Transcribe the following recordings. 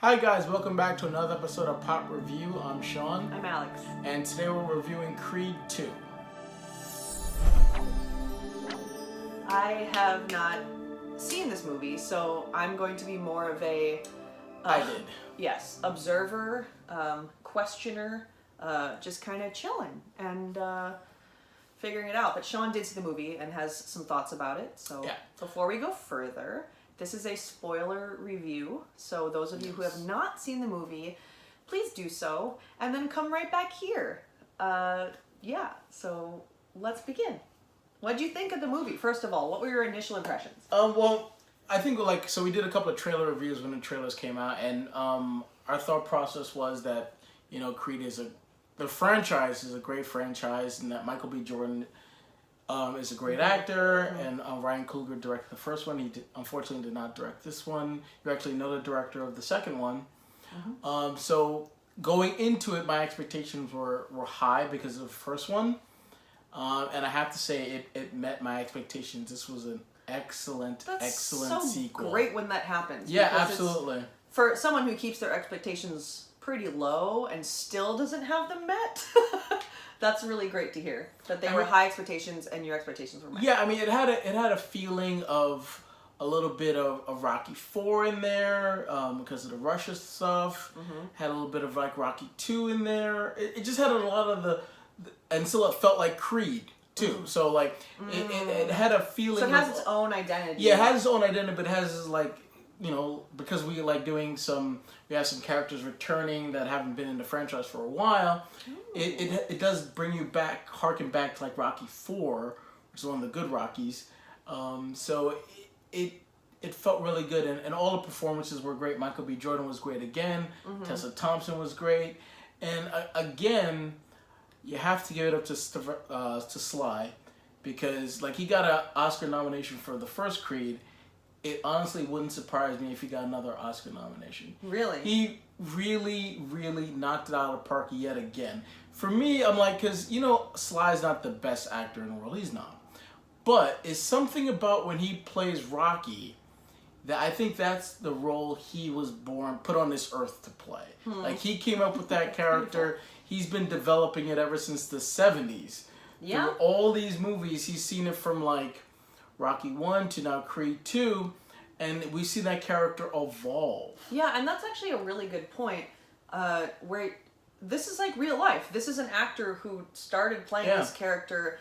Hi guys, welcome back to another episode of Pop Review. I'm Sean. I'm Alex. And today we're reviewing Creed 2. I have not seen this movie, so I'm going to be more of a... I did. Yes, observer, questioner, just kind of chilling and figuring it out. But Sean did see the movie and has some thoughts about it. So Yeah. Before we go further, this is a spoiler review. So those of you who have not seen the movie, please do so. And then come right back here. So let's begin. What did you think of the movie? First of all, what were your initial impressions? Well, I think so we did a couple of trailer reviews when the trailers came out, and our thought process was that, Creed the franchise is a great franchise, and that Michael B. Jordan is a great actor, and Ryan Coogler directed the first one. He unfortunately did not direct this one. You actually know the director of the second one. So going into it, my expectations were high because of the first one. And I have to say, it met my expectations. This was an excellent so sequel. Great when that happens. Yeah, absolutely. For someone who keeps their expectations pretty low and still doesn't have them met, that's really great to hear. That they were high expectations and your expectations were met. Yeah, I mean, it had a feeling of a little bit of Rocky 4 in there because of the Russia stuff. Had a little bit of like Rocky 2 in there. It just had a lot of and still it felt like Creed too. So like it had a feeling. So it has its own identity. Yeah, it has its own identity, but it has like, because we like doing we have some characters returning that haven't been in the franchise for a while. It does bring you back, harken back to like Rocky 4, which is one of the good Rockies. So it felt really good, and all the performances were great. Michael B. Jordan was great again. Tessa Thompson was great, and again, you have to give it up to Sly, because like he got an Oscar nomination for the first Creed. It honestly wouldn't surprise me if he got another Oscar nomination. Really? He really, really knocked it out of the park yet again. For me, I'm like, because, Sly's not the best actor in the world. He's not. But it's something about when he plays Rocky that I think that's the role he was put on this earth to play. Like, he came up with that character. He's been developing it ever since the 70s. Yeah. Through all these movies, he's seen it from, like, Rocky 1 to now Creed 2, and we see that character evolve. Yeah, and that's actually a really good point, where this is like real life. This is an actor who started playing this character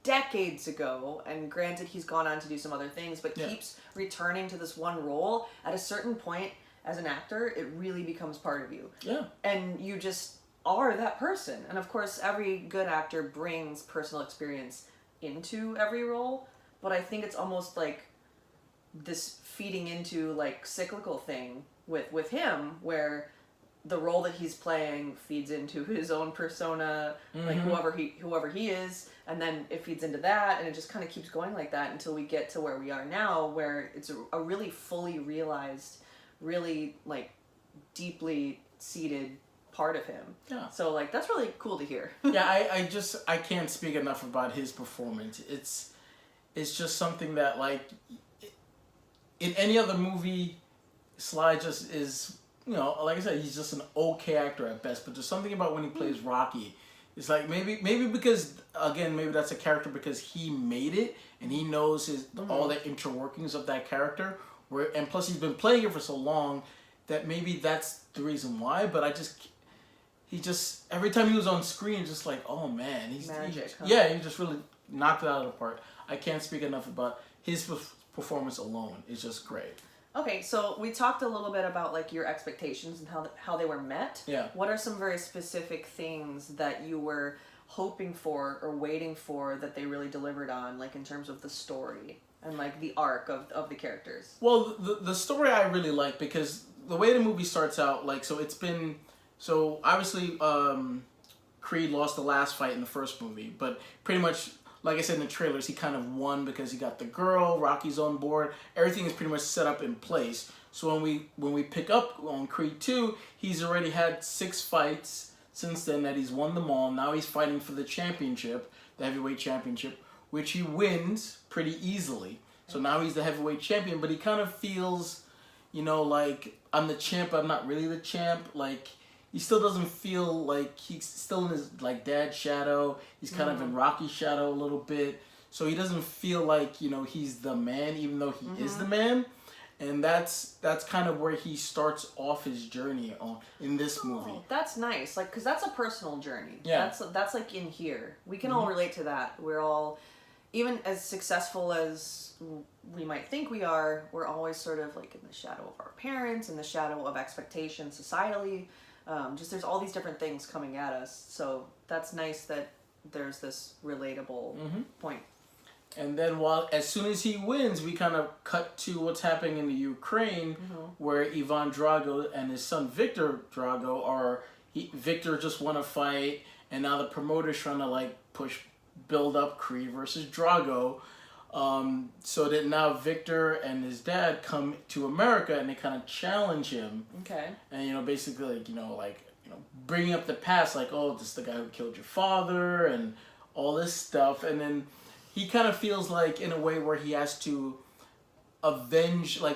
decades ago, and granted he's gone on to do some other things, but keeps returning to this one role. At a certain point, as an actor, it really becomes part of you. Yeah. And you just are that person. And of course, every good actor brings personal experience into every role. But I think it's almost like this feeding into like cyclical thing with him, where the role that he's playing feeds into his own persona, like whoever he is, and then it feeds into that, and it just kind of keeps going like that until we get to where we are now, where it's a really fully realized, really like deeply seated part of him. Yeah. So like that's really cool to hear. Yeah, I can't speak enough about his performance. It's just something that, like, in any other movie, Sly just is, like I said, he's just an okay actor at best. But there's something about when he plays Rocky. It's like maybe because, again, maybe that's a character because he made it and he knows all the interworkings of that character. And plus he's been playing it for so long that maybe that's the reason why. But he just every time he was on screen, just like, oh man, he just really knocked it out of the park. I can't speak enough about his performance alone. It's just great. Okay, so we talked a little bit about like your expectations and how they were met. Yeah. What are some very specific things that you were hoping for or waiting for that they really delivered on, like in terms of the story and like the arc of the characters? Well, the story I really like, because the way the movie starts out, like, so obviously Creed lost the last fight in the first movie, but pretty much, like I said in the trailers, he kind of won because he got the girl, Rocky's on board. Everything is pretty much set up in place. So when we pick up on Creed 2, he's already had 6 fights since then that he's won them all. Now he's fighting for the championship, the heavyweight championship, which he wins pretty easily. So now he's the heavyweight champion, but he kind of feels, you know, like, I'm the champ, but I'm not really the champ. Like, he still doesn't feel like he's still in his, like, dad's shadow. He's kind of in Rocky's shadow a little bit. So he doesn't feel like, you know, he's the man, even though he is the man. And that's kind of where he starts off his journey in this movie. That's nice, like, because that's a personal journey. Yeah. That's like in here. We can all relate to that. We're all, even as successful as we might think we are, we're always sort of like in the shadow of our parents, in the shadow of expectations societally. Just there's all these different things coming at us. So that's nice that there's this relatable point. And then as soon as he wins, we kind of cut to what's happening in the Ukraine, where Ivan Drago and his son Victor Drago Victor just won a fight, and now the promoter's trying to like build up Creed versus Drago, so that now Victor and his dad come to America and they kind of challenge him. Okay. And you know, basically, bringing up the past, like, oh, this is the guy who killed your father and all this stuff, and then he kind of feels like in a way where he has to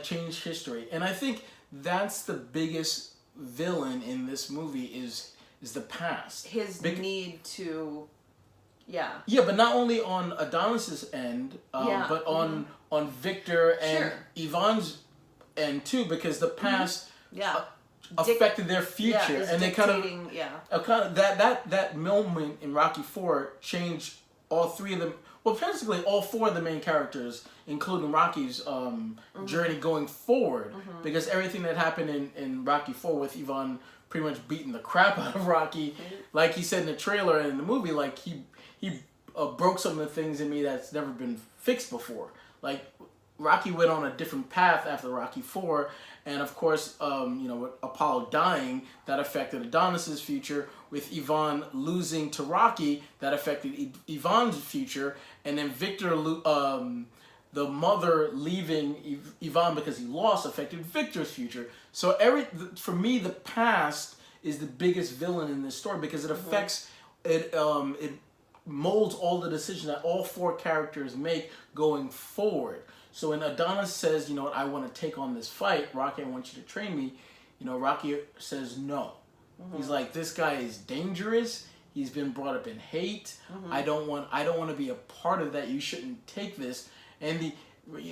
change history. And I think that's the biggest villain in this movie is the past. His need to, Yeah, but not only on Adonis's end, but on Victor and Ivan's end too, because the past affected their future, and they kind of that moment in Rocky IV changed all three of them. Well, basically all four of the main characters, including Rocky's journey going forward, because everything that happened in Rocky IV with Ivan pretty much beating the crap out of Rocky, like he said in the trailer and in the movie, like he broke some of the things in me that's never been fixed before. Like Rocky went on a different path after Rocky IV, and of course, with Apollo dying, that affected Adonis's future. With Ivan losing to Rocky, that affected Ivan's future, and then Victor, the mother leaving Ivan because he lost, affected Victor's future. So for me, the past is the biggest villain in this story because it affects it molds all the decisions that all four characters make going forward. So when Adonis says, you know what, I want to take on this fight, Rocky, I want you to train me, Rocky says no. He's like, this guy is dangerous. He's been brought up in hate. I don't want to be a part of that. You shouldn't take this. And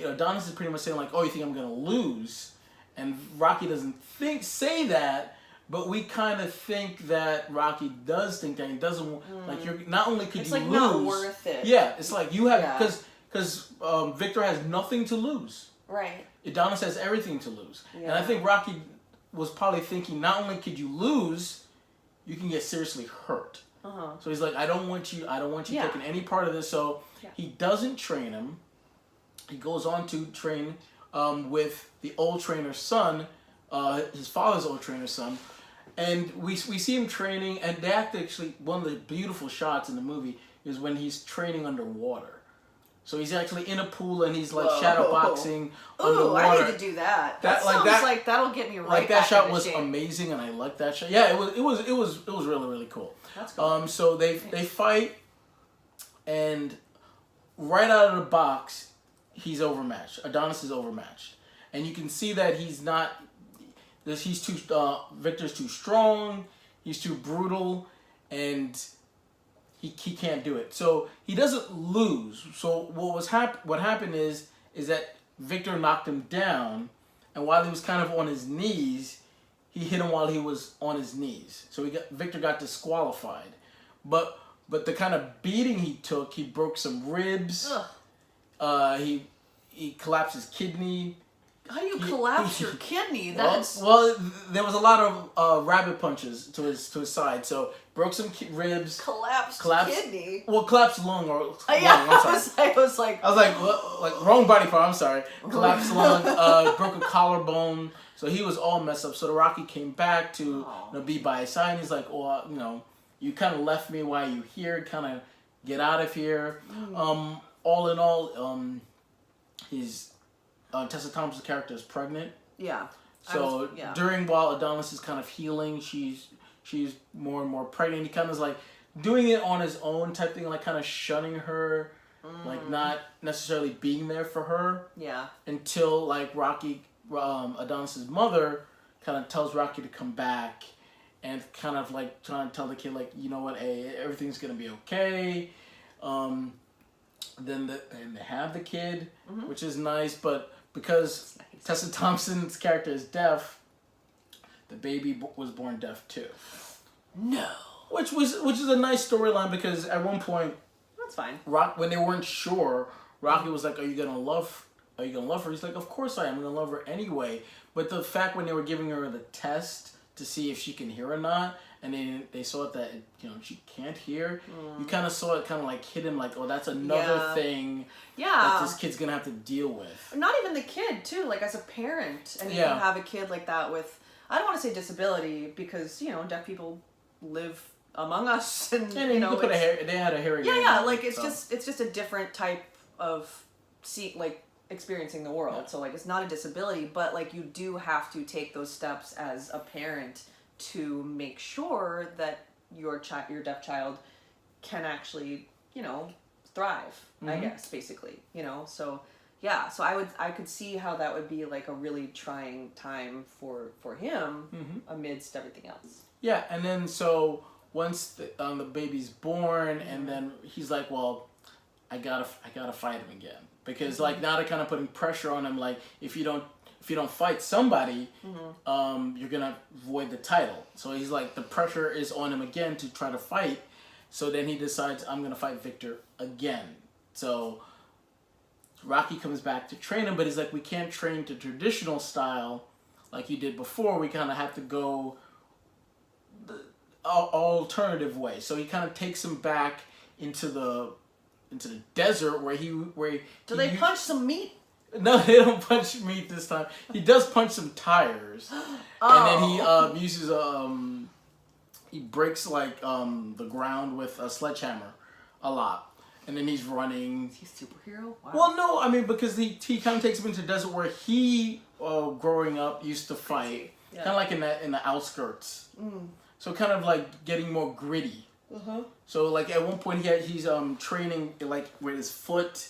Adonis is pretty much saying like, oh, you think I'm going to lose? And Rocky doesn't say that, but we kind of think that Rocky does think that. He doesn't like you're not only could it's you like lose. Not worth it. Yeah, it's like you have because Victor has nothing to lose. Right. Adonis has everything to lose, yeah. and I think Rocky was probably thinking not only could you lose, you can get seriously hurt. So he's like, I don't want you taking any part of this. So he doesn't train him. He goes on to train with the old trainer's son, his father's old trainer's son. And we see him training, and they actually, one of the beautiful shots in the movie is when he's training underwater. So he's actually in a pool and he's like shadow boxing underwater. I need to do that. That sounds like that'll get me right. Like that back shot into was shape. Amazing, and I like that shot. Yeah, it was really, really cool. That's cool. So they fight, and right out of the box, he's overmatched. Adonis is overmatched, and you can see that he's not. He's too. Victor's too strong. He's too brutal, and he can't do it. So he doesn't lose. So what happened is that Victor knocked him down, and while he was kind of on his knees, he hit him while he was on his knees. So Victor got disqualified. But the kind of beating he took, he broke some ribs. He collapsed his kidney. How do you collapse your kidney? That's well, there was a lot of rabbit punches to his side, so broke some ribs. Collapsed kidney. Well, collapsed lung or lung. Yeah, I'm sorry. I was like, wrong body part. I'm sorry. Collapsed lung. Broke a collarbone. So he was all messed up. So the Rocky came back to be by his side. And he's like, oh, you kind of left me while you here. Kind of get out of here. All in all, Tessa Thompson's character is pregnant. Yeah. So while Adonis is kind of healing, she's more and more pregnant. He kind of is like doing it on his own type thing, like kind of shunning her, like not necessarily being there for her. Yeah. Until like Rocky Adonis's mother kind of tells Rocky to come back, and kind of like trying to tell the kid, like, you know what, hey, everything's gonna be okay. Then and they have the kid, which is nice, but because Tessa Thompson's character is deaf, the baby was born deaf too. No. Which is a nice storyline, because at one point, that's fine. When they weren't sure, Rocky was like, "Are you gonna love her?" He's like, "Of course I am. I'm gonna love her anyway." But the fact when they were giving her the test to see if she can hear or not, and they saw that she can't hear, you kind of saw it kind of like hit him, like, oh, that's another thing that this kid's gonna have to deal with. Not even the kid too, like as a parent, and you can have a kid like that with, I don't want to say disability, because deaf people live among us, and they had a hearing aid. Yeah, like it's just a different type of experiencing the world. So like it's not a disability, but like you do have to take those steps as a parent to make sure that your deaf child can actually thrive. I guess basically so. Yeah, so I could see how that would be like a really trying time for him amidst everything else. Yeah, and then so once the baby's born, and then he's like, well, I gotta fight him again, because like now they're kind of putting pressure on him, like if you don't fight somebody, you're gonna void the title. So he's like, the pressure is on him again to try to fight. So then he decides, I'm gonna fight Victor again. So Rocky comes back to train him, but he's like, we can't train to traditional style like you did before. We kind of have to go the alternative way. So he kind of takes him back into the desert where Do they punch some meat? No, they don't punch meat this time. He does punch some tires, and then he uses he breaks like the ground with a sledgehammer a lot. And then he's running. Is he a superhero? Wow. Well, no, I mean, because he kind of takes him into the desert where he, growing up, used to fight. Yeah. Kind of like in the outskirts. So kind of like getting more gritty. So like at one point he's training like with his foot.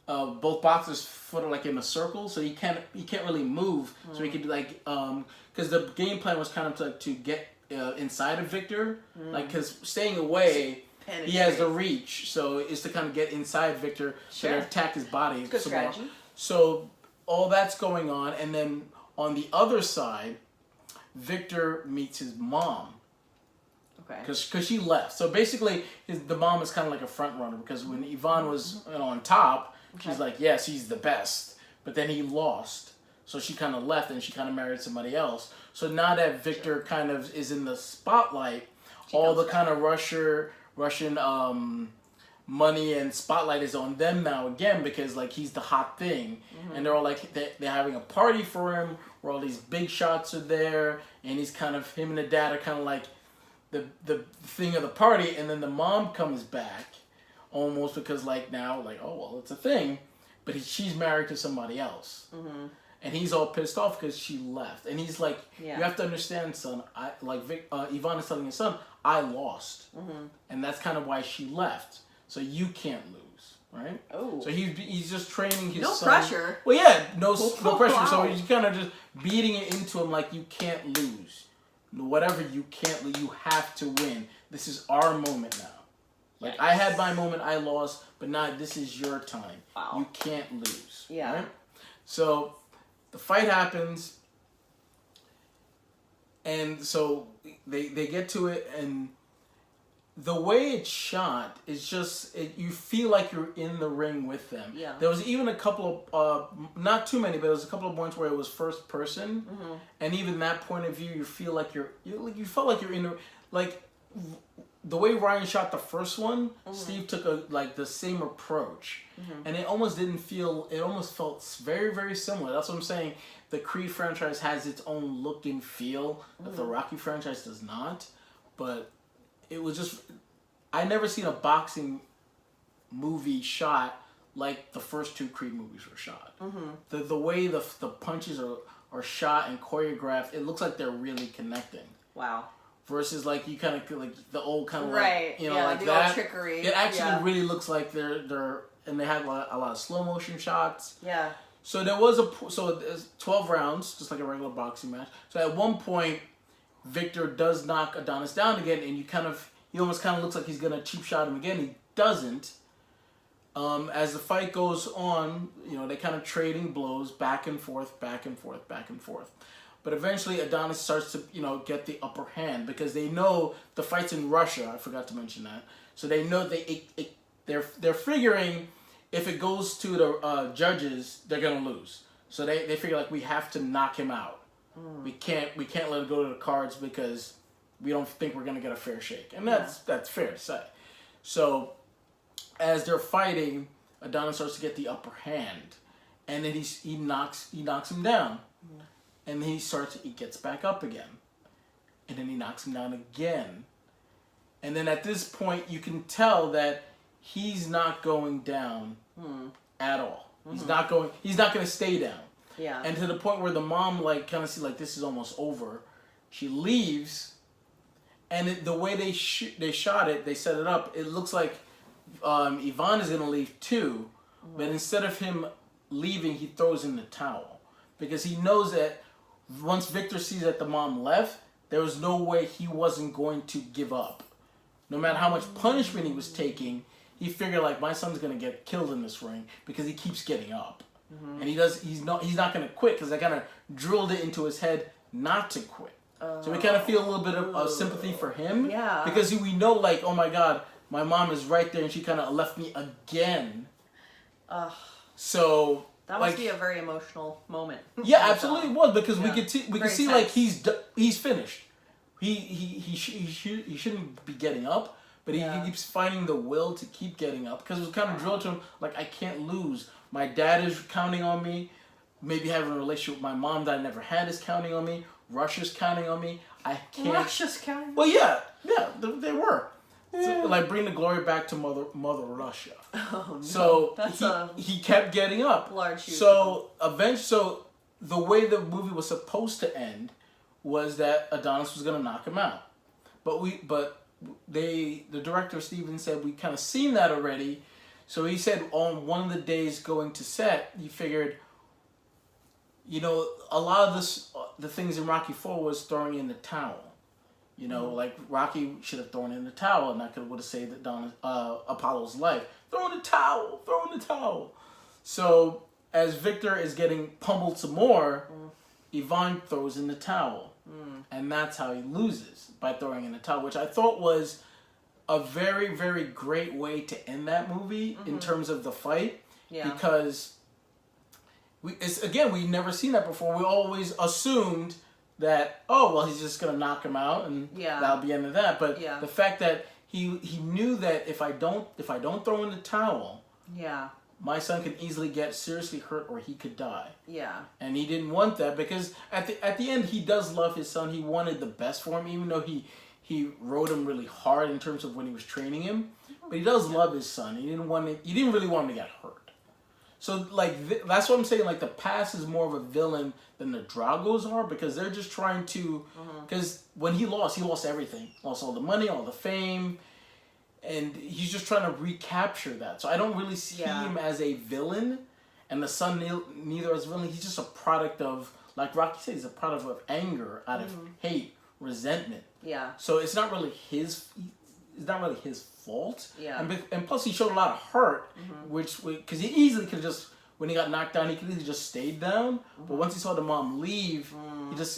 Both boxers' foot are like in a circle, so he can't really move. So he could like because the game plan was kind of to get inside of Victor, like because staying away. He has the reach, so it's to kind of get inside Victor to attack his body. Good strategy. So all that's going on, and then on the other side, Victor meets his mom. Okay. Because she left. So basically, the mom is kind of like a front runner, because when Yvonne was on top, she's like, yes, he's the best. But then he lost, so she kind of left, and she kind of married somebody else. So now that Victor kind of is in the spotlight, all the kind of Russian money and spotlight is on them now again, because like he's the hot thing, and they're all like they're having a party for him where all these big shots are there, and he's kind of, him and the dad are kind of like the thing of the party, and then the mom comes back almost because like now like, oh well, it's a thing, but she's married to somebody else. And he's all pissed off because she left, and he's like, you have to understand, son, Yvonne is telling his son, I lost, and that's kind of why she left. So you can't lose, right? Oh. So he's just training his son. No pressure. Well, yeah, no pressure. Wow. So he's kind of just beating it into him like, you can't lose. Whatever, you can't lose. You have to win. This is our moment now. Like, I had my moment, I lost, but now this is your time. Wow. You can't lose. Yeah. Right? So the fight happens, and so they get to it, and the way it's shot is just, you feel like you're in the ring with them. Yeah. There was even a couple of, not too many, but there was a couple of points where it was first person, and even that point of view, you feel like you felt like you're in the, like, the way Ryan shot the first one, Steve took the same approach, and it almost didn't feel. It almost felt very, very similar. That's what I'm saying. The Creed franchise has its own look and feel that the Rocky franchise does not. But it was just, I never seen a boxing movie shot like the first two Creed movies were shot. The way the punches are shot and choreographed, it looks like they're really connecting. Wow. Versus like you kind of like the old kind of like, like the that old trickery. It actually really looks like they're and they have a lot of slow motion shots. Yeah. So there was so there's 12 rounds, just like a regular boxing match. So at one point, Victor does knock Adonis down again, and he almost kind of looks like he's gonna cheap shot him again. He doesn't. As the fight goes on, they kind of trading blows back and forth, back and forth, back and forth. But eventually Adonis starts to, get the upper hand because they know the fight's in Russia. I forgot to mention that. So they know they're figuring if it goes to the judges, they're gonna lose. So they figure like we have to knock him out. We can't let it go to the cards because we don't think we're gonna get a fair shake, and that's fair to say. So as they're fighting, Adonis starts to get the upper hand, and then he knocks him down, and then he gets back up again, and then he knocks him down again, and then at this point you can tell that he's not going down at all. He's not going to stay down. Yeah. And to the point where the mom kind of see this is almost over, she leaves, and the way they shot it, they set it up. It looks like Ivan is gonna leave too, but instead of him leaving, he throws in the towel because he knows that once Victor sees that the mom left, there was no way he wasn't going to give up. No matter how much punishment he was taking, he figured my son's gonna get killed in this ring because he keeps getting up, and he's not gonna quit because I kind of drilled it into his head not to quit. So we kind of feel a little bit of sympathy for him, because we know oh my God, my mom is right there and she kind of left me again. So that must be a very emotional moment. Yeah, absolutely it was because we could see he's finished. He shouldn't be getting up. But he keeps finding the will to keep getting up because it was kind of drilled to him I can't lose. My dad is counting on me. Maybe having a relationship with my mom that I never had is counting on me. Russia's counting on me. I can't. Russia's counting. Well, yeah, they were. So, bring the glory back to Mother Russia. Oh no. So he kept getting up. Large. So the way the movie was supposed to end was that Adonis was gonna knock him out, but the director Steven said we kind of seen that already, so he said on one of the days going to set he figured a lot of the things in Rocky 4 was throwing in the towel, Rocky should have thrown in the towel and that would have saved Apollo's life. Throw in the towel. So as Victor is getting pummeled some more, Ivan throws in the towel. And that's how he loses, by throwing in the towel, which I thought was a very, very great way to end that movie in terms of the fight. Yeah. Because we never seen that before. We always assumed that, he's just going to knock him out and that'll be the end of that. But the fact that he knew that if I don't throw in the towel, my son could easily get seriously hurt or he could die. Yeah. And he didn't want that because at the end he does love his son. He wanted the best for him, even though he rode him really hard in terms of when he was training him. But he does love his son. He didn't really want him to get hurt. So that's what I'm saying. The past is more of a villain than the Dragos are because they're just trying to. Because when he lost everything. Lost all the money, all the fame. And he's just trying to recapture that. So I don't really see him as a villain. And the son neither as a villain. He's just a product of, like Rocky said, he's a product of anger, out of hate, resentment. Yeah. So it's not really his fault. Yeah. And plus he showed a lot of hurt, because he easily could have just, when he got knocked down, he could easily just stayed down. But once he saw the mom leave, he just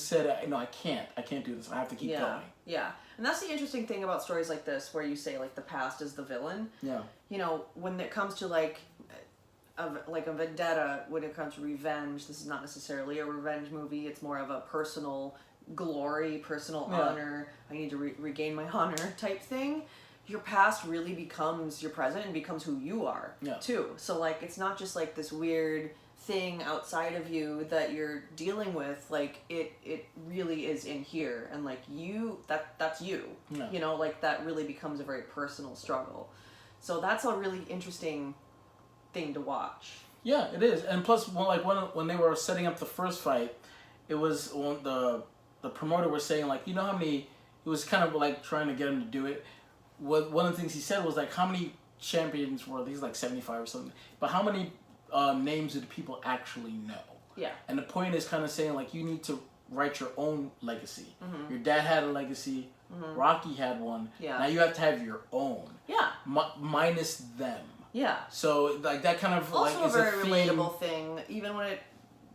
said, no, I can't do this. I have to keep going. Yeah. And that's the interesting thing about stories like this, where you say the past is the villain. Yeah. When it comes to a vendetta, when it comes to revenge, this is not necessarily a revenge movie. It's more of a personal glory, personal honor. I need to regain my honor type thing. Your past really becomes your present and becomes who you are too. So it's not just this weird thing outside of you that you're dealing with. It really is in here, and that's you. That really becomes a very personal struggle. So that's a really interesting thing to watch. Yeah, it is. And plus, when they were setting up the first fight, it was the promoter was saying how many. It was kind of trying to get him to do it. One of the things he said was how many champions were these 75 or something, but how many names of the people actually know. Yeah. And the point is kind of saying like you need to write your own legacy. Mm-hmm. Your dad had a legacy. Mm-hmm. Rocky had one. Yeah. Now you have to have your own. Yeah. Minus them. Yeah. So like that kind of also like is a very theme. relatable thing, even when it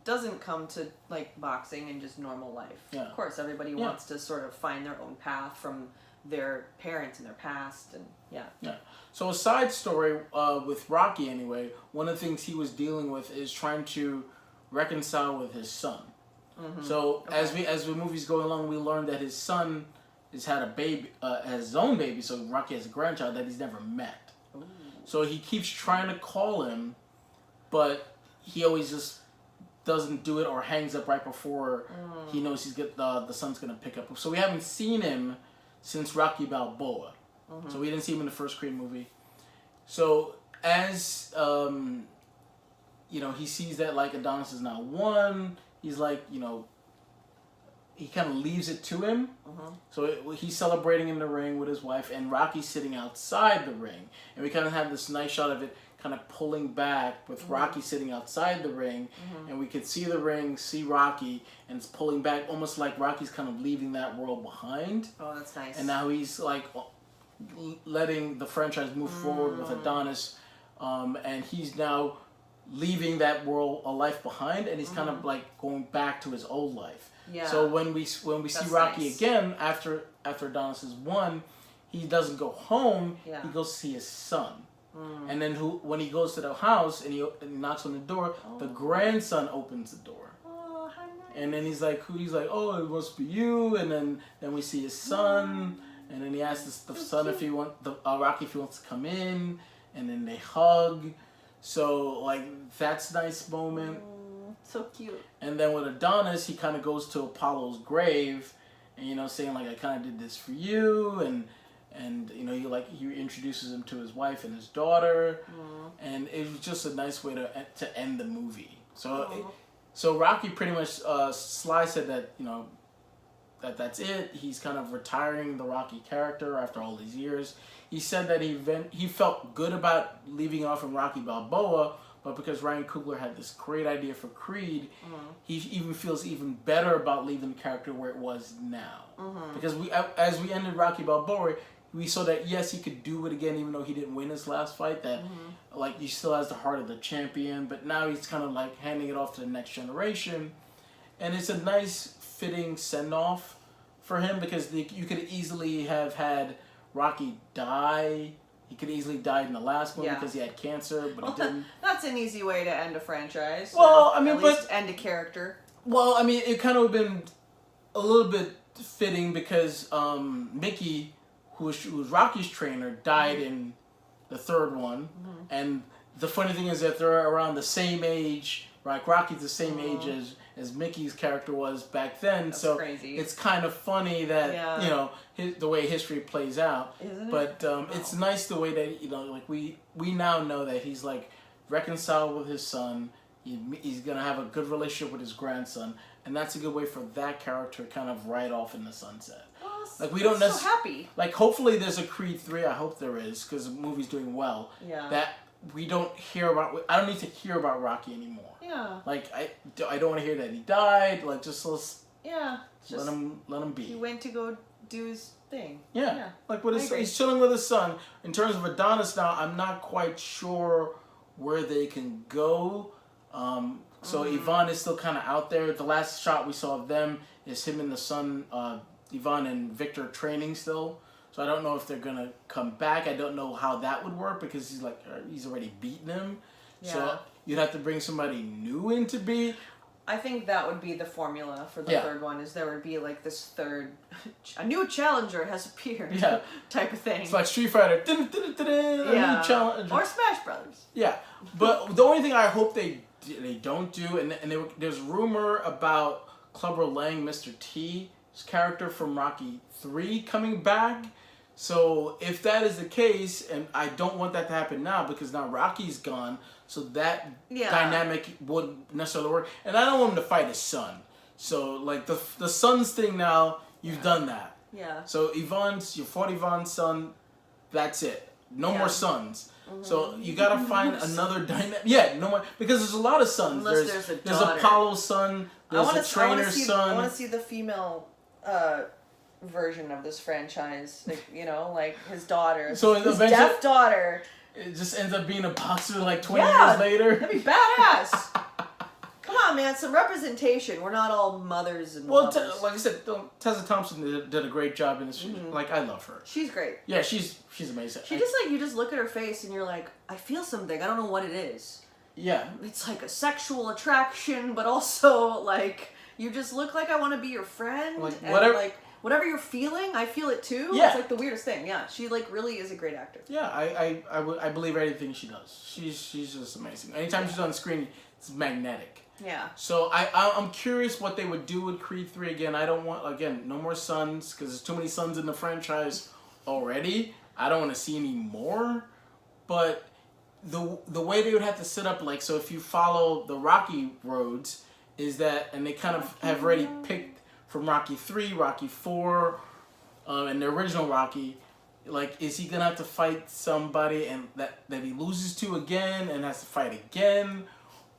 doesn't come to like boxing and just normal life. Yeah. Of course, everybody wants to sort of find their own path from their parents and their past, and yeah. Yeah. So a side story with Rocky anyway, one of the things he was dealing with is trying to reconcile with his son. Mm-hmm. So as the movie's going along, we learn that his son has had a baby, has his own baby. So Rocky has a grandchild that he's never met. Ooh. So he keeps trying to call him, but he always just doesn't do it or hangs up right before he knows the son's gonna pick up. So we haven't seen him since Rocky Balboa. Mm-hmm. So we didn't see him in the first Creed movie. So as he sees that like Adonis is now won, he's like, he kind of leaves it to him. Mm-hmm. So he's celebrating in the ring with his wife, and Rocky's sitting outside the ring. And we kind of have this nice shot of it kind of pulling back with Rocky sitting outside the ring. And we could see the ring, see Rocky, and it's pulling back almost like Rocky's kind of leaving that world behind. Oh, that's nice. And now he's like letting the franchise move forward with Adonis. And he's now leaving that world, a life behind, and he's kind of like going back to his old life. Yeah. So when we see Rocky again after Adonis is won, he doesn't go home. Yeah. He goes to see his son, and then when he goes to the house and he knocks on the door, the grandson opens the door. Oh, how nice. And then he's like, oh, it must be you. And then we see his son, and then he asks the son if he Rocky if he wants to come in, and then they hug. So like that's a nice moment. So cute. And then with Adonis, he kind of goes to Apollo's grave, and saying like I kind of did this for you, and he introduces him to his wife and his daughter, and it was just a nice way to end the movie. So Rocky pretty much Sly said that that's it. He's kind of retiring the Rocky character after all these years. He said that he felt good about leaving off in Rocky Balboa, but because Ryan Coogler had this great idea for Creed, he even feels even better about leaving the character where it was now. Because as we ended Rocky Balboa, we saw that yes, he could do it again, even though he didn't win his last fight. That like he still has the heart of the champion, but now he's kind of like handing it off to the next generation, and it's a nice fitting send off for him because you could easily have had Rocky die. He could easily died in the last one because he had cancer, but he didn't. That's an easy way to end a franchise. Well, I mean, at least end a character. Well, I mean, it kind of would have been a little bit fitting because Mickey, who was Rocky's trainer, died in the third one, and the funny thing is that they're around the same age. Like Rocky's the same age as Mickey's character was back then. That's so crazy. It's kind of funny that the way history plays out. Isn't it? But it's nice the way that like we now know that he's like reconciled with his son. He's gonna have a good relationship with his grandson, and that's a good way for that character to kind of ride off in the sunset. Oh, like we don't so happy. Like hopefully there's a Creed 3. I hope there is because the movie's doing well. Yeah. That we don't hear about. I don't need to hear about Rocky anymore. Yeah. Like I don't want to hear that he died. Like just let him be. He went to go do his thing. Yeah. Like he's chilling with his son. In terms of Adonis now, I'm not quite sure where they can go. So Yvonne is still kind of out there. The last shot we saw of them is him and the son, Yvonne and Victor training still. So I don't know if they're gonna come back. I don't know how that would work because he's already beaten him. Yeah. So you'd have to bring somebody new in to be. I think that would be the formula for the third one. Is there would be like this a new challenger has appeared. Yeah. Type of thing. It's like Street Fighter. A new challenger. Or Smash Brothers. Yeah, but the only thing I hope they don't do, and there's rumor about Clubber Lang, Mr. T's character from Rocky 3 coming back. So if that is the case, and I don't want that to happen now because now Rocky's gone, so that dynamic wouldn't necessarily work. And I don't want him to fight his son. So like the son's thing now, you've done that. Yeah. So you fought Yvonne's son, that's it. No more sons. So you gotta find another dynamic. Yeah, no more, because there's a lot of sons. Unless there's Apollo's son. There's a trainer's son. I want to see the female version of this franchise. Like, you know, like his daughter. So his deaf daughter. It just ends up being a boxer like 20 years later. That'd be badass. Come on, man, some representation. We're not all mothers and lovers. Like I said, Tessa Thompson did a great job in this. Like, I love her. She's great. Yeah, she's amazing. She just, like, you just look at her face and you're like, I feel something. I don't know what it is. Yeah. It's like a sexual attraction, but also, like, you just look like I want to be your friend. Like, and, whatever. like, whatever you're feeling, I feel it too. Yeah. It's like the weirdest thing. Yeah, she, like, really is a great actor. Yeah, I believe everything she does. She's just amazing. Anytime she's on screen, it's magnetic. Yeah. So I'm curious what they would do with Creed 3 again. I don't want, again, no more sons, because there's too many sons in the franchise already. I don't want to see any more. But the way they would have to set up, like, so if you follow the Rocky roads, is that, and they kind of have already picked from Rocky 3, Rocky 4, and the original Rocky, like, is he going to have to fight somebody and that he loses to again and has to fight again?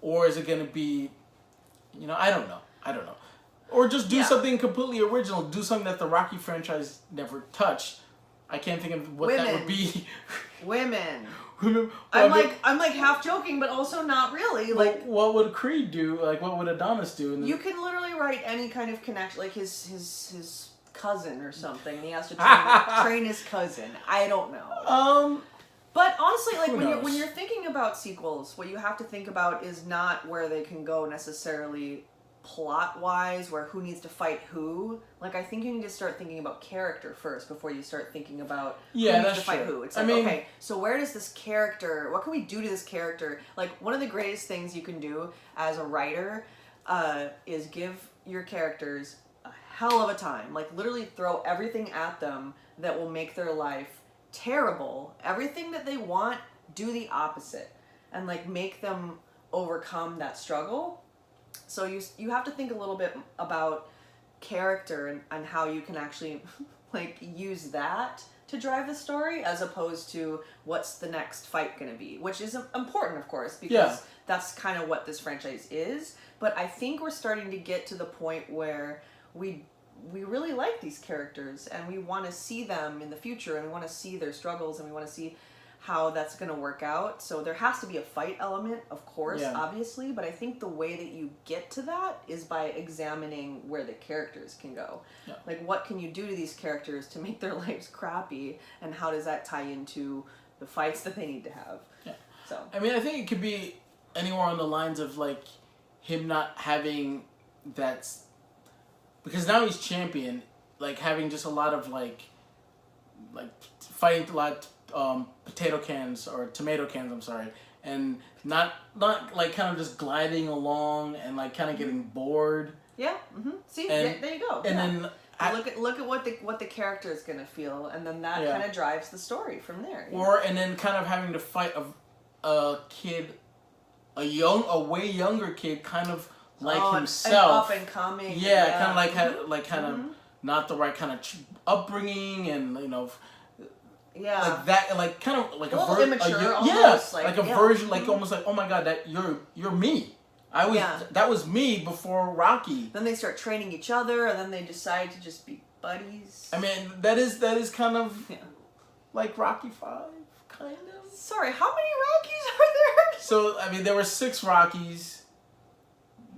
Or is it going to be, you know, I don't know. Or just do something completely original. Do something that the Rocky franchise never touched. I can't think of what that would be. Women. Well, I'm like half joking, but also not really. Like, what would Creed do? Like, what would Adonis do? You can literally write any kind of connection, like his cousin or something. He has to train his cousin. I don't know. But honestly, like when you're thinking about sequels, what you have to think about is not where they can go necessarily plot-wise, where who needs to fight who. Like, I think you need to start thinking about character first before you start thinking about who needs to fight who. It's like, okay, so where does this character, what can we do to this character? Like, one of the greatest things you can do as a writer is give your characters a hell of a time. Like, literally throw everything at them that will make their life terrible. Everything that they want, do the opposite, and like make them overcome that struggle. So you have to think a little bit about character and how you can actually like use that to drive the story, as opposed to what's the next fight going to be, which is important, of course, because that's kind of what this franchise is. But I think we're starting to get to the point where we really like these characters and we want to see them in the future, and we want to see their struggles, and we want to see how that's going to work out. So there has to be a fight element, of course, obviously, but I think the way that you get to that is by examining where the characters can go. Yeah. Like, what can you do to these characters to make their lives crappy, and how does that tie into the fights that they need to have? Yeah. So I mean, I think it could be anywhere on the lines of like him not having that. Because now he's champion, like having just a lot of like fighting a lot potato cans or tomato cans. I'm sorry, and not like kind of just gliding along and like kind of getting bored. Yeah. Mm-hmm. See, there you go. And then look at what the character is gonna feel, and then that kind of drives the story from there. And then kind of having to fight a kid, a way younger kid, kind of. Like himself, an up and coming, kind of not the right kind of upbringing, and like that, like kind of like a little immature, almost, like a version, like almost like, oh my god, that you're me. That was me before Rocky. Then they start training each other, and then they decide to just be buddies. I mean, that is kind of like Rocky 5, kind of. Sorry, how many Rockies are there? So I mean, there were 6 Rockies.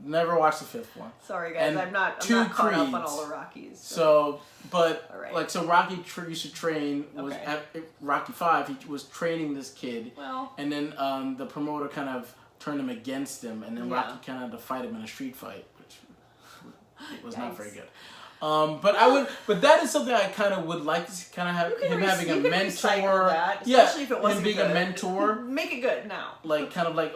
Never watched the 5th one. Sorry, guys. I'm not caught up on all the Rockies. So but right. like, so Rocky used to train, was at Rocky 5, he was training this kid. Well. And then the promoter kind of turned him against him, and then Rocky kind of had to fight him in a street fight, which was not very good. But that is something I kind of would like to kind of have him having a mentor. That, especially if it wasn't him being good. a mentor. Make it good now. Like, kind of like,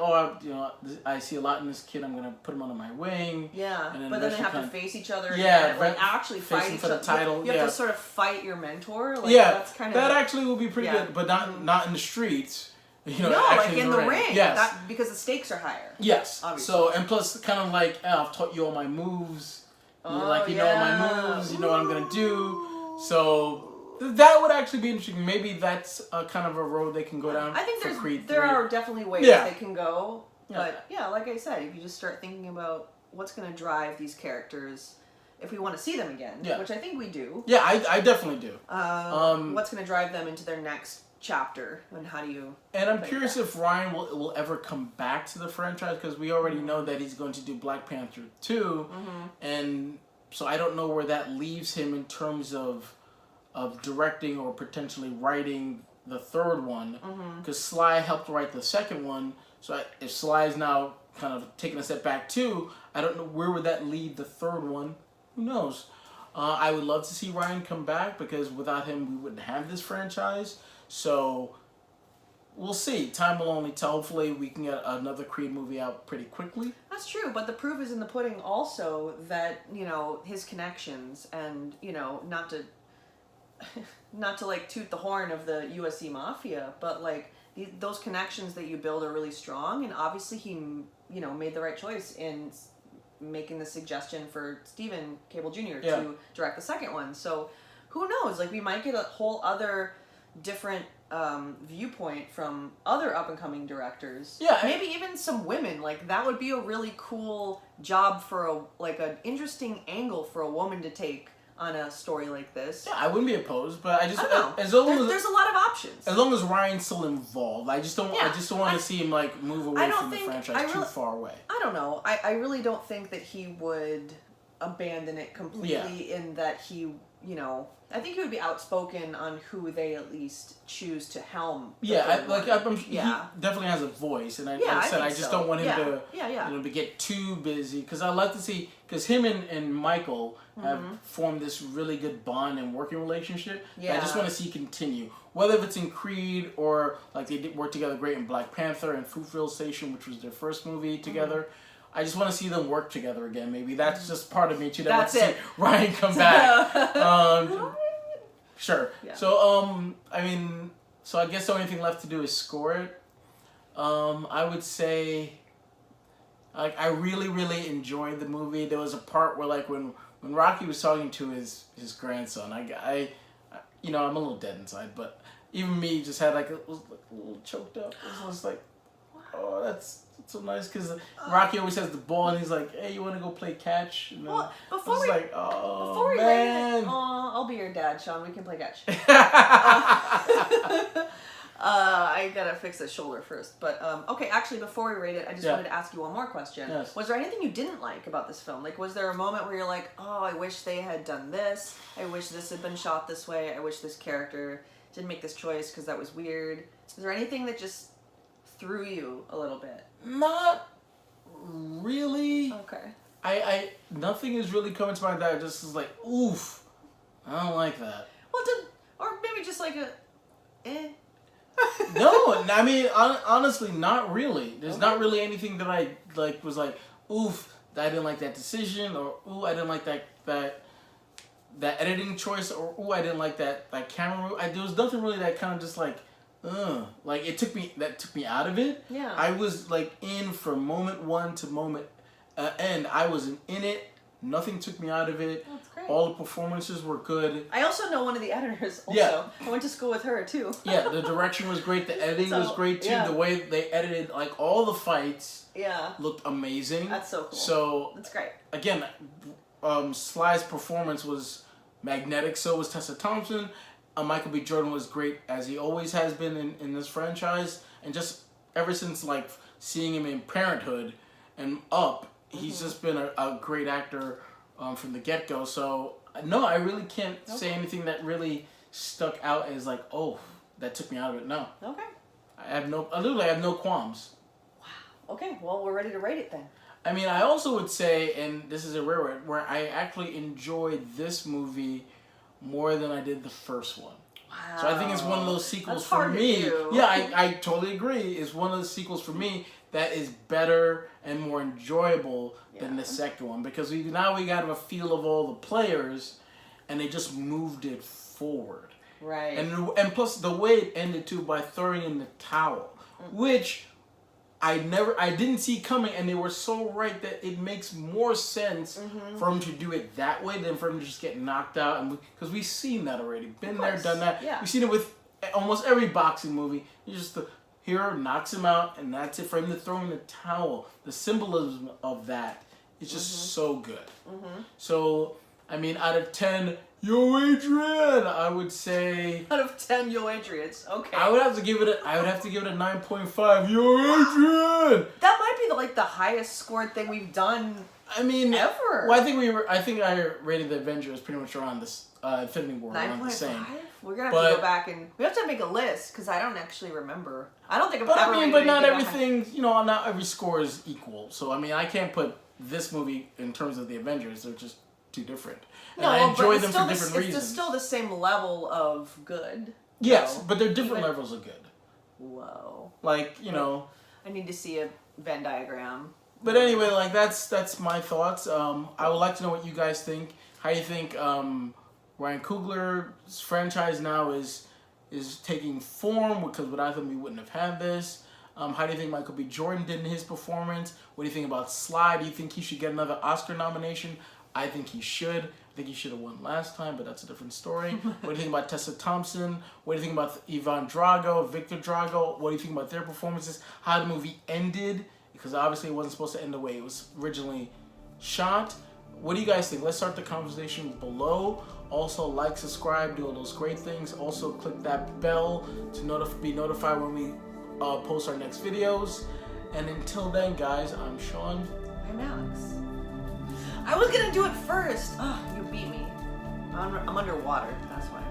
I see a lot in this kid, I'm gonna put him under my wing. Yeah, but then they have to face each other. Yeah, and actually fight each for the title. You have to sort of fight your mentor. Like, that's kind of that actually will be pretty good, but not in the streets. Like in the ring. Yes, because the stakes are higher. Yes. Obviously. So, and plus, kind of like, I've taught you all my moves. You know my moves. You know what I'm gonna do. So That would actually be interesting. Maybe that's a kind of a road they can go down. I think for Creed there 3. are definitely ways Yeah. they can go. Yeah. But yeah, like I said, if you just start thinking about what's going to drive these characters, if we want to see them again, Yeah. which I think we do. Yeah, I definitely do. What's going to drive them into their next chapter, and how do you? And I'm curious if Ryan will ever come back to the franchise, because we already know that he's going to do Black Panther 2, and so I don't know where that leaves him in terms of directing or potentially writing the third one, because Sly helped write the second one. So if Sly is now kind of taking a step back too, I don't know where would that lead the third one. Who knows? I would love to see Ryan come back, because without him we wouldn't have this franchise. So we'll see. Time will only tell. Hopefully we can get another Creed movie out pretty quickly. That's true, but the proof is in the pudding also that, his connections, and, not to like toot the horn of the USC Mafia, but like those connections that you build are really strong, and obviously he, made the right choice in making the suggestion for Stephen Cable Jr. to direct the second one. So who knows? Like, we might get a whole other different viewpoint from other up-and-coming directors. Yeah. Maybe even some women. Like, that would be a really cool job for an interesting angle for a woman to take on a story like this. Yeah, I wouldn't be opposed, but I just there's a lot of options. As long as Ryan's still involved, I just don't want to see him like move away from the franchise too far away. I don't know. I really don't think that he would abandon it completely. In that he, I think he would be outspoken on who they at least choose to helm. He definitely has a voice, and I just don't want him to get too busy, because I like to see, because him and Michael have formed this really good bond and working relationship. Yeah. I just want to see continue, whether if it's in Creed or like they did work together great in Black Panther and Fruitvale Station, which was their first movie together. I just want to see them work together again. Maybe that's just part of me too. That wants to see Ryan come back. Sure. Yeah. So so I guess the only thing left to do is score it. I would say, like, I really, really enjoyed the movie. There was a part where, like, when Rocky was talking to his grandson, I'm a little dead inside, but even me just had like a little choked up. It was like, oh, that's so nice, because Rocky always has the ball, and he's like, "Hey, you want to go play catch?" And before we rate it, I'll be your dad, Sean. We can play catch. I gotta fix the shoulder first, but okay. Actually, before we rate it, I just wanted to ask you one more question. Yes. Was there anything you didn't like about this film? Like, was there a moment where you're like, "Oh, I wish they had done this. I wish this had been shot this way. I wish this character didn't make this choice because that was weird." Is there anything that just threw you a little bit? Not really. Okay. I nothing is really coming to mind that I just is like, oof, I don't like that. Well, or maybe just like a, eh. No, I mean, honestly, not really. There's not really anything that I like was like, oof, I didn't like that decision, or ooh, I didn't like that editing choice, or ooh, I didn't like that camera move. There was nothing really that kind of just like took me out of it. Yeah. I was like in from moment one to moment end. I was in it. Nothing took me out of it. That's great. All the performances were good. I also know one of the editors. Also, yeah. I went to school with her too. Yeah, the direction was great. The editing was great too. Yeah. The way they edited, like, all the fights, looked amazing. That's so cool. So that's great. Again, Sly's performance was magnetic. So was Tessa Thompson. Michael B. Jordan was great, as he always has been in this franchise, and just ever since like seeing him in Parenthood and Up, he's just been a great actor from the get-go. So no, I really can't say anything that really stuck out as like, oh, that took me out of it. No. Okay. I have no qualms. Wow. Okay, well, we're ready to rate it then. I mean, I also would say, and this is a rare one, where I actually enjoyed this movie more than I did the first one. Wow. So I think it's one of those sequels That's for hard me. To do. Yeah, I totally agree. It's one of the sequels for me that is better and more enjoyable than the second one, because we got a feel of all the players, and they just moved it forward. Right. And plus the way it ended too, by throwing in the towel, which I didn't see it coming, and they were so right that it makes more sense for him to do it that way than for him to just get knocked out. And because we've seen that already, been there, done that. Yeah. We've seen it with almost every boxing movie. You just the hero knocks him out, and that's it. For him to throw in the towel, the symbolism of that is just so good. So I mean, out of 10, yo Adrian, I would say. Out of 10, yo Adrians. Okay. I would have to give it a 9.5. Yo Adrian. That might be the highest scored thing we've done. I mean, ever. Well, I think I rated the Avengers pretty much around this Infinity War around the same. 9.5? We're gonna have to go back and we have to make a list because I don't actually remember. I don't think I've ever. But not everything. Not every score is equal. So I mean, I can't put this movie in terms of the Avengers. They're just too different. And I enjoy them for different reasons. It's still the same level of good. Yes, but they're different levels of good. Whoa. Like, I need to see a Venn diagram. But anyway, like that's my thoughts. I would like to know what you guys think. How you think Ryan Coogler's franchise now is taking form, because without him we wouldn't have had this. How do you think Michael B. Jordan did in his performance? What do you think about Sly? Do you think he should get another Oscar nomination? I think he should. I think he should have won last time, but that's a different story. What do you think about Tessa Thompson? What do you think about Ivan Drago, Victor Drago? What do you think about their performances? How the movie ended? Because obviously it wasn't supposed to end the way it was originally shot. What do you guys think? Let's start the conversation below. Also, like, subscribe, do all those great things. Also, click that bell to be notified when we post our next videos. And until then, guys, I'm Sean. I'm Alex. I was gonna do it first. Oh, you beat me. I'm underwater. That's why.